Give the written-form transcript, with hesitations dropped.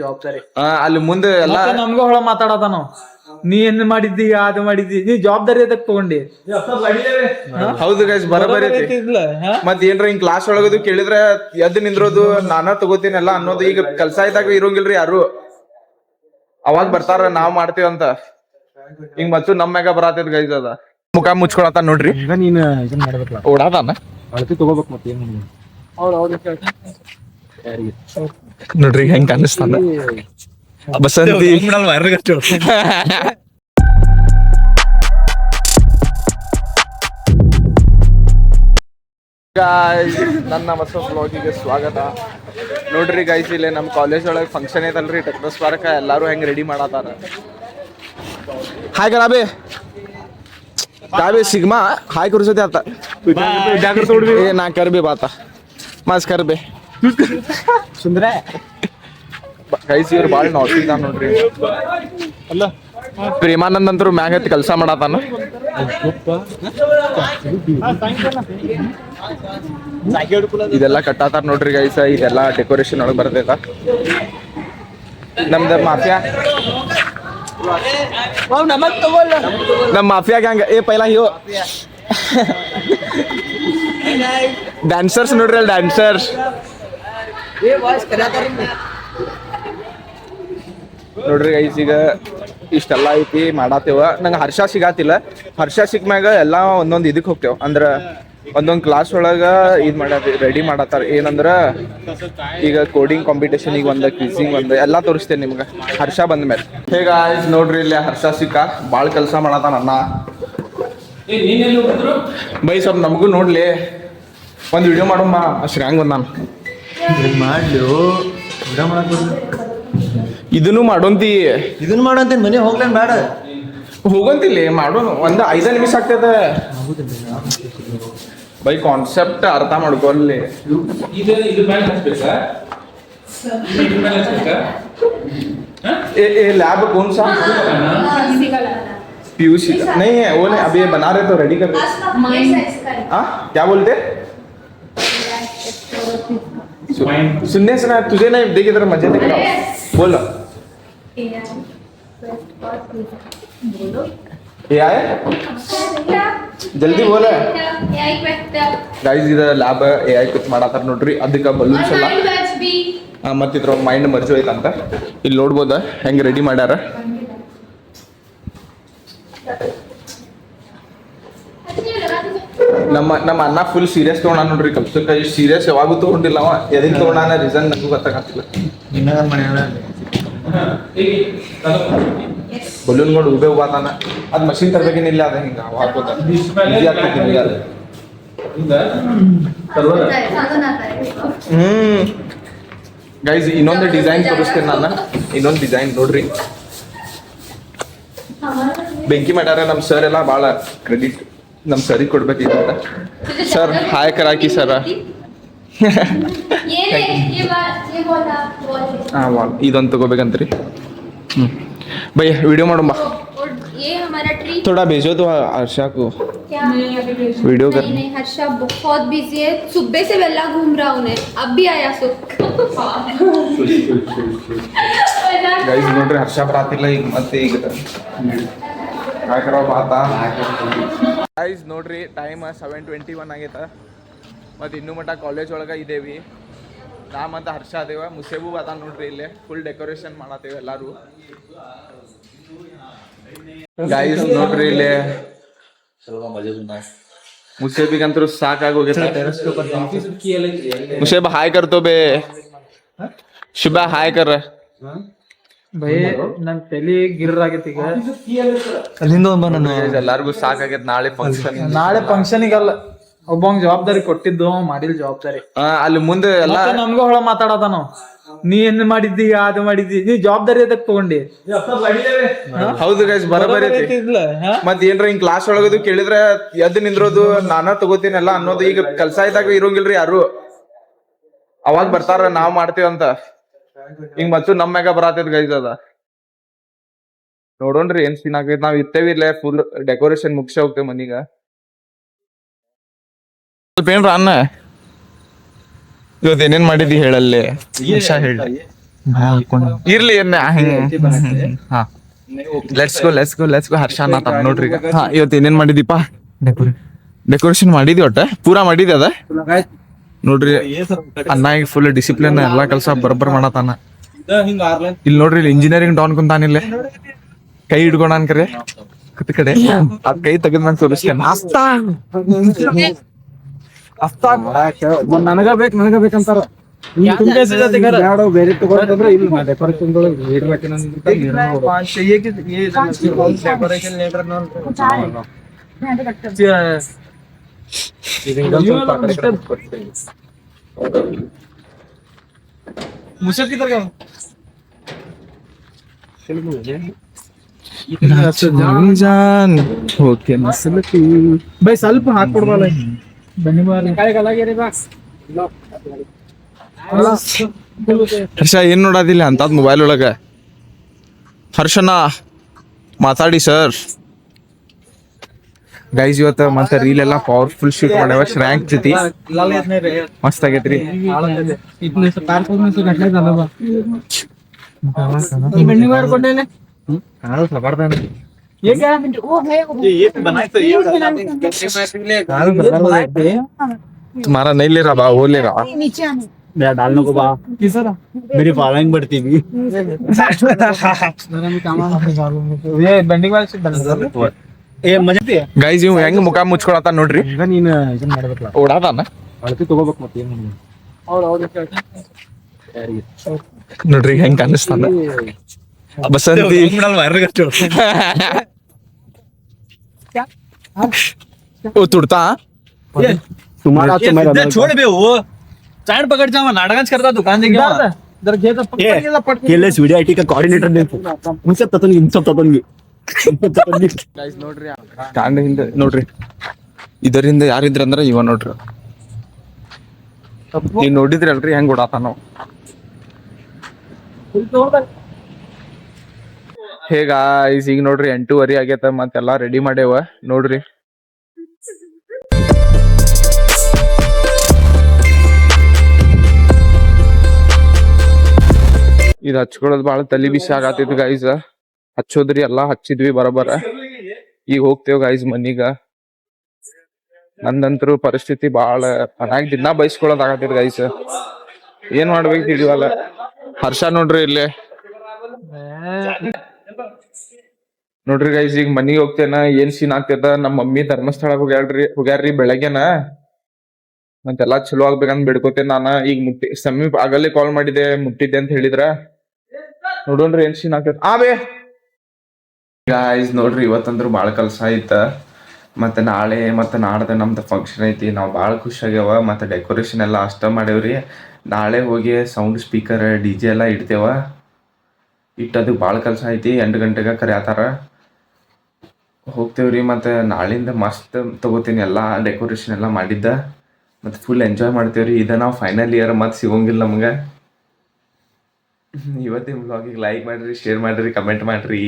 ಜವಾಬ್ದಾರಿ ಅಲ್ಲಿ ಮುಂದೆ ಎಲ್ಲ ನಮ್ಗ ಹೊಳ ಮಾತಾಡತಾನ ನೀ ಏನ್ ಮಾಡಿದ್ದಿ ಅದು ಮಾಡಿದ್ದಿ ನೀ ಜವಾಬ್ದಾರಿ ಅದಕ್ ತಗೊಂಡಿ. ಹೌದು ಗೈಸ್ ಬರಬರಿ ಮತ್ ಏನ್ರ ಹಿಂಗ್ ಕ್ಲಾಸ್ ಒಳಗದು ಕೇಳಿದ್ರ ಎದ್ ನಿಂದ್ರೋದು ನಾನಾ ತಗೋತೀನಲ್ಲ ಅನ್ನೋದು ಈಗ ಕೆಲ್ಸ ಇದ್ದಾಗ ಇರೋಂಗಿಲ್ರಿ ಯಾರು. ಅವಾಗ ಬರ್ತಾರ ನಾವ್ ಮಾಡ್ತೀವಂತ ಹಿಂಗ್ ಮತ್ತು ನಮ್ ಮ್ಯಾಗ ಬರತೈತ್ ಗೈಸ್ ಅದ ಮುಖ ಮುಚ್ಕೊಳತ ನೋಡ್ರಿ. ನೀನ್ ಇದನ್ ಮಾಡ್ಬೇಕಲ್ಲ ಓಡಾದಾನ ಅಳತಿ ತಗೋಬೇಕು ಮತ್ತೆ ಏನ್ ನೋಡ್ರಿ ಹೆಂಗ್ ಕಾಣಿಸ್ತಾನ ಬಸಂತಿ. ನನ್ನ ಹೊಸ ವ್ಲಾಗಿಗೆ ಸ್ವಾಗತ. ನೋಡ್ರಿ ಗೈಸ್ ಇಲ್ಲಿ ನಮ್ ಕಾಲೇಜ್ ಒಳಗೆ ಫಂಕ್ಷನ್ ಐತಲ್ರಿ ಟೆಕ್ನೋಸ್ ಪಾರ್ಕ್, ಎಲ್ಲಾರು ಹೆಂಗ್ ರೆಡಿ ಮಾಡತಾರ. हाय करा बे काय बे सिग्मा हाय करू शकते आता ए ना कर बे बाता मस्त कर बे ಸುಂದ್ರ ಗೈಸ್ ಇವ್ರು ಬಾಳ್ ನಾಟಿ ಇದಾನ ನೋಡ್ರಿ. ಅಲ್ಲ ಪ್ರೇಮಾನಂದ್ ಅಂತರು ಮ್ಯಾಗ ಹತ್ತಿ ಕೆಲಸ ಮಾಡತಾನ. ಇದೆಲ್ಲ ಕಟ್ಟಾತಾರ ನೋಡ್ರಿ ಗೈಸ್. ಇದೆಲ್ಲ ಡೆಕೋರೇಷನ್ ಒಳಗೆ ಬರ್ತೈತ. ನಮ್ದ ಮಾಫಿಯಾ ನಮ್ಮ ಮಾಫಿಯಾ ಗ್ಯಾಂಗ್ ಏ ಪೈಲಾ ಹಿಯೋ ಡ್ಯಾನ್ಸರ್ಸ್ ನೋಡ್ರಿ ಅಲ್ಲಿ ಡ್ಯಾನ್ಸರ್ಸ್ ನೋಡ್ರಿ ಗೈಸ್. ಈಗ ಇಷ್ಟೆಲ್ಲ ಐತಿ ಮಾಡಾತೇವ. ನಂಗೆ ಹರ್ಷ ಸಿಗಾತಿಲ್ಲ. ಹರ್ಷ ಸಿಕ್ಮ್ಯಾಗ ಎಲ್ಲಾ ಒಂದೊಂದ್ ಇದಕ್ ಹೋಗ್ತೇವ. ಅಂದ್ರ ಒಂದೊಂದ್ ಕ್ಲಾಸ್ ಒಳಗ ಇದ್ ರೆಡಿ ಮಾಡತ್ತಾರ. ಏನಂದ್ರ ಈಗ ಕೋಡಿಂಗ್ ಕಾಂಪಿಟೇಷನ್ ಈಗ ಒಂದ ಕ್ವಿಜಿಂಗ್ ಒಂದ ಎಲ್ಲಾ ತೋರಿಸ್ತೇನೆ ನಿಮ್ಗ ಹರ್ಷ ಬಂದ ಮೇಲೆ. ಹೇಗ ನೋಡ್ರಿ ಇಲ್ಲಿ ಹರ್ಷ ಸಿಕ್ಕ ಬಾಳ್ ಕೆಲ್ಸ ಮಾಡತಾನ ಅಣ್ಣ. ಬೈ ಸ್ವಲ್ಪ ನಮಗೂ ನೋಡ್ಲಿ ಒಂದ್ ವಿಡಿಯೋ ಮಾಡಮ್ಮ ಶ್ರ್ಯಾಂಗ್ ಒಂದ್ ನಾನು ಮಾಡ್ಲು ಇದನ್ನು ಮಾಡೋಂತಿ ಇದನ್ ಮಾಡಂತ ಮನೆ ಹೋಗ್ಲೇನ್ ಬೇಡ ಹೋಗಂತಿಲ್ಲ ಮಾಡೋಣ. ಒಂದ್ 5 ನಿಮಿಷ ಆಗ್ತದ ಬೈ. ಕಾನ್ಸೆಪ್ಟ್ ಅರ್ಥ ಮಾಡ್ಕೊಳ್ಳಿ. ये लैब कौन सा पीयूष नहीं है वो नहीं अभी ये बना रहे तो रेडी कर रहे. हाँ क्या बोलते सुनने से ना तुझे नहीं देख इधर मजे देख रहा बोलो ये आए जल्दी बोले गाइस इधर लैब AI कुछ ಮಾಡಾತಾರ ನೋಡ್ರಿ. ಅದಕ್ಕೆ ಬಲೂನ್ಸ್ ಎಲ್ಲ ಮತ್ತೆ ಇದ್ರ ಮೈಂಡ್ ಮರ್ಜ್ ಹೋಯ್ತಂತ ಇಲ್ಲಿ ನೋಡ್ಬೋದ ಹೆಂಗ್ ರೆಡಿ ಮಾಡ್ಯಾರ. ನಮ್ಮ ಅಣ್ಣ ಫುಲ್ ಸೀರಿಯಸ್ ತಗೊಂಡ ನೋಡ್ರಿ. ಕಲ್ಸಕ್ಕ ಇಷ್ಟು ಸೀರಿಯಸ್ ಯಾವಾಗೂ ತಗೊಂಡಿಲ್ಲ ಅವ. ಎದಕ್ಕೆ ತಗೊಂಡ ರೀಸನ್ ನನಗೂ ಗೊತ್ತಾಗತ್ತಿಲ್ಲ. ಬಲೂನ್ಗಳು ಉಬೆ ಹೋಗ್ತಾನ. ಅದ್ ಮಷಿನ್ ತರ್ಬೇಕೇನಿಲ್ಲ. ಅದ ಹಿಂಗ ಹಾಕೋದ ಗೈಸ್ ಇನ್ನೊಂದು ಡಿಸೈನ್ ತೋರಿಸ್ತೇನೆ ನಾನು. ಇನ್ನೊಂದು ಡಿಸೈನ್ ನೋಡ್ರಿ. ಬೆಂಕಿ ಮಾಡ್ಯಾರ. ನಮ್ ಸರ್ ಎಲ್ಲ ಭಾಳ ಕ್ರೆಡಿಟ್ ನಮ್ ಸರಿಗೆ ಕೊಡ್ಬೇಕಿತ್ತ. ಸರ್ ಹಾಯ್ ಕರಾಕಿ ಸರ. ಇದೊಂದು ತಗೋಬೇಕಂತ್ರಿ. ಭೈ ವಿಡಿಯೋ ಮಾಡೋ ಬಾ. थोड़ा भेजो तो हर्षा को वीडियो कर. नहीं हर्षा बहुत बिजी है. सुबह से वेला घूम रहा उन्हें अब भी आया सो गाइस ನೋಡ್ರಿ ಹರ್ಷ ಬರಾತಿಲ್ಲ ಈಗ ಮತ್ತೆ ಈಗ काय करावं पाहता. गाइस ನೋಡ್ರಿ ಟೈಮ್ 7:21 ಆಗೈತ. ಮತ್ತೆ ಇನ್ನೂ ಮಟ್ಟ ಕಾಲೇಜ್ ಒಳಗ ಇದೇವಿ. ನಾ ಮತ್ತೆ ಹರ್ಷ ಅದೇವ. ಮುಸೇಬು ಬಾತ ನೋಡ್ರಿ ಇಲ್ಲೇ ಫುಲ್ ಡೆಕೋರೇಷನ್ ಮಾಡತ್ತೇವೆ ಎಲ್ಲಾರು. गाइस ನೋಡ್ರಿ ಇಲ್ಲಿ ಮುಸೇಬಿಗಂತೂ ಸಾಕಾಗೋಗೈತೆ. ಮುಸೇಬ ಹಾಯ್ ಕರ್ತೋ ಬೇ. ಶುಭ ಹಾಯ್ ಕರ ಬೈ. ನನ್ ತಲಿ ಗಿರ್ರ ಆಗೈತಿ ಈಗ. ಅಲ್ಲಿಂದ ಎಲ್ಲಾರ್ಗು ಸಾಕಾಗೈತೆ. ನಾಳೆ ಫಂಕ್ಷನಿಗಲ್ಲ ಒಬ್ಬಂಗ್ ಜವಾಬ್ದಾರಿ ಕೊಟ್ಟಿದ್ದು ಮಾಡಿಲ್ ಜವಾಬ್ದಾರಿ. ಅಲ್ಲಿ ಮುಂದೆ ಎಲ್ಲ ನಮ್ಗ ಹೊಳ ಮಾತಾಡತಾನ ನೀ ಏನ್ ಮಾಡಿದ್ದಿ ಅದು ಮಾಡಿದ್ದಿ ನೀ ಜವಾಬ್ದಾರಿ ಅದಕ್ ತಗೊಂಡಿ. ಹೌದು ಗೈಸ್ ಬರಬರಿ ಮತ್ ಏನ್ರ ಹಿಂಗ್ ಕ್ಲಾಸ್ ಒಳಗದು ಕೇಳಿದ್ರ ಎದ್ ನಿಂದ್ರೋದು ನಾನಾ ತಗೋತೀನಲ್ಲ ಅನ್ನೋದು ಈಗ ಕೆಲ್ಸ ಇದ್ದಾಗ ಇರೋಂಗಿಲ್ರಿ ಯಾರು. ಅವಾಗ ಬರ್ತಾರ ನಾವ್ ಮಾಡ್ತೀವಂತ ಹಿಂಗ್ ಮತ್ತು ನಮ್ ಮ್ಯಾಗ ಬರತೈತ್ ಗೈಸ್ ಅದ. ನೋಡೋಣ್ರಿ ಏನ್ ಸೀನ್ ಆಗೈತ್. ನಾವ್ ಇರ್ತೇವಿ ಇಲ್ಲೇ ಫುಲ್ ಡೆಕೋರೇಷನ್ ಮುಗಿಸಿ ಹೋಗ್ತೇವೆ ಮನೀಗ. ಸ್ವಲ್ಪ ಏನ್ರ ಅನ್ನ ಇವತ್ತು ಏನೇನ್ ಮಾಡಿದ್ದಿ ಹೇಳಲ್ಲೇ ಹೇಳಿ. ಇರ್ಲಿ ಹಾ ಲೆಟ್ಸ್ ಗೋ ಹರ್ಷ ಅನ್ನತಾನ ನೋಡ್ರಿ ಈಗ. ಹಾ ಇವತ್ತು ಏನೇನ್ ಮಾಡಿದೀಪ? ಡೆಕೋರೇಷನ್ ಮಾಡಿದಿ ಒಟ್ಟ ಪೂರಾ ಮಾಡಿದಿ ಅದ ನೋಡ್ರಿ. ಅನ್ನ ಈಗ ಫುಲ್ ಡಿಸಿಪ್ಲಿನ್ ಎಲ್ಲಾ ಕೆಲಸ ಬರೋಬ್ಬರ್ ಮಾಡತಾನ. ಇಲ್ಲಿ ನೋಡ್ರಿ ಇಲ್ಲಿ ಇಂಜಿನಿಯರಿಂಗ್ ಡಾನ್ ಕುಂತಾನಿಲ್ಲ, ಕೈ ಹಿಡ್ಕೊಂಡ ಅನ್ಕರೆ ಕಡೆ ಅದ್ ಕೈ ತೆಗೆದ್ ನಾನು ತೋರಿಸ್ತೇನೆ. ನನಗ ಬೇಕಂತಾರ ಬೇರೆ ತಗೊಂಡ್ರೆ ಇಲ್ಲಿ ಡೆಕೋರೇಷನ್ ಬೈ ಸ್ವಲ್ಪ ಹಾಕೊಡ್ಬಲ್ಲ ಹರ್ಷ ಏನ್ ನೋಡೋದಿಲ್ಲ ಅಂತದ್ ಮೊಬೈಲ್ ಒಳಗ. ಹರ್ಷನ ಮಾತಾಡಿ ಸರ್. ಗೈಸ್ ಇವತ್ತು ಮತ್ತೆ ರೀಲ್ ಎಲ್ಲ ಪವರ್ಫುಲ್ ಶೂಟ್ ಮಾಡ್ಯಾವ ಶ್ರ್ಯಾಂಕ್ ಜೊತೆ, ಮಸ್ತ್ ಆಗೈತ್ರಿ. तुम्हारा नहीं ले रहा बा, वो ले रहा डालने को बा मेरी फॉलोइंग बढ़ती भी ಗೈಸ್ ಇವ್ ಹೆಂಗ್ ಮುಖ ಮುಚ್ಕೊಳತ ನೋಡ್ರಿ, ನೀನ್ ಇದನ್ನ ಮಾಡ್ಬೇಕಲ್ಲ ಓಡಾದಾನ ಅಳತಿ ತಗೋಬೇಕು ಮತ್ತೆ ನೋಡ್ರಿ ಹೆಂಗ್ ಕಾಣಿಸ್ತಾನ ಬಸಂತಿ. ಓ ತುಡ್ತಾ तुम्हारा छोड़ बे वो चांद पकड़ जावा नाटकांच करता दुकान दे केलेस वीडियो आईटी का कोऑर्डिनेटर ने उनसे ततन ಗೈಸ್ ನೋಡ್ರಿ ಸ್ಟ್ಯಾಂಡ್ ಹಿಂದ ನೋಡ್ರಿ, ಇದರಿಂದ ಯಾರಿದ್ರಂದ್ರ ಇವ ನೋಡ್ರಿ. ನೀವ್ ನೋಡಿದ್ರಿ ಅಲ್ರಿ ಹೆಂಗ್ ಓಡಾತಾನ. ಹೇಗ ಈಗ ನೋಡ್ರಿ 8:30 ಆಗೇತ, ಮತ್ತೆಲ್ಲಾ ರೆಡಿ ಮಾಡ್ಯಾವ ನೋಡ್ರಿ. ಇದು ಹಚ್ಕೊಳ್ಳೋದು ಬಾಳ ತಲಿ ಬಿಸಿ ಆಗತ್ತಿತ್ತು ಗೈಸ್. ಹಚ್ಚೋದ್ರಿ ಎಲ್ಲಾ ಹಚ್ಚಿದ್ವಿ ಬರಬರ. ಈಗ ಹೋಗ್ತೇವ್ ಗೈಸ್ ಮನಿಗ. ನಂದಂತ್ರು ಪರಿಸ್ಥಿತಿ ಬಾಳ ಮನ್ಯಾಗ ದಿನಾ ಬಯಸ್ಕೊಳ್ಳೋದ್ ಆಗತ್ತಿತ್ತು ಗೈಸ್. ಏನ್ ಮಾಡ್ಬೇಕು ತಿಳಿವಲ್ಲ. ಹರ್ಷ ನೋಡ್ರಿ ಇಲ್ಲೇ ನೋಡ್ರಿ ಗೈಸ್, ಈಗ ಮನಿಗ್ ಹೋಗ್ತೇನ. ಏನ್ ಸೀನ್ ಆಗ್ತದ, ನಮ್ಮ ಮಮ್ಮಿ ಧರ್ಮಸ್ಥಳ ಹೋಗ್ಯಾರ್ರಿ ಬೆಳಗ್ಗೆನ. ಮತ್ತೆಲ್ಲಾ ಚಲೋ ಆಗ್ಬೇಕಂತ ಬಿಡ್ಕೋತೇನೆ ನಾನ. ಈಗ ಸಮೀಪ ಆಗಲ್ಲೇ ಕಾಲ್ ಮಾಡಿದೆ, ಮುಟ್ಟಿದ್ದೆ ಅಂತ ಹೇಳಿದ್ರ ನೋಡೋಣ್ರಿ ಏನ್ ಸೀನ್ ಆಗ್ತದ. ಬೇ ಗಾಯ್ಸ್ ನೋಡ್ರಿ ಇವತ್ತಂದ್ರು ಬಾಳ ಕೆಲ್ಸ ಐತ. ಮತ್ತೆ ನಾಳೆ ಮತ್ತೆ ನಾಡ್ದೆ ನಮ್ದು ಫಂಕ್ಷನ್ ಐತಿ. ನಾವ್ ಬಾಳ ಖುಷಿ ಆಗ್ಯಾವ. ಮತ್ತೆ ಡೆಕೋರೇಷನ್ ಎಲ್ಲಾ ಅಷ್ಟ ಮಾಡೇವ್ರಿ. ನಾಳೆ ಹೋಗಿ ಸೌಂಡ್ ಸ್ಪೀಕರ್ DJ ಎಲ್ಲಾ ಇಡ್ತೇವ. ಇಟ್ಟದಕ್ ಬಾಳ ಕೆಲ್ಸ ಐತಿ. 8 ಗಂಟೆಗ ಕರ್ಯಾತಾರ, ಹೋಗ್ತೇವ್ರಿ. ಮತ್ತೆ ನಾಳಿಂದ ಮಸ್ತ್ ತಗೋತೀನಿ ಎಲ್ಲಾ ಡೆಕೋರೇಷನ್ ಎಲ್ಲಾ ಮಾಡಿದ್ದ. ಮತ್ತೆ ಫುಲ್ ಎಂಜಾಯ್ ಮಾಡ್ತೇವ್ರಿ. ಇದ ನಾವು ಫೈನಲ್ ಇಯರ್ ಮತ್ತೆ ಸಿಗೋಂಗಿಲ್ಲ ನಮ್ಗ. ಇವತ್ತಿನ ವ್ಲಾಗಿಗೆ ಲೈಕ್ ಮಾಡ್ರಿ, ಶೇರ್ ಮಾಡ್ರಿ, ಕಮೆಂಟ್ ಮಾಡ್ರಿ.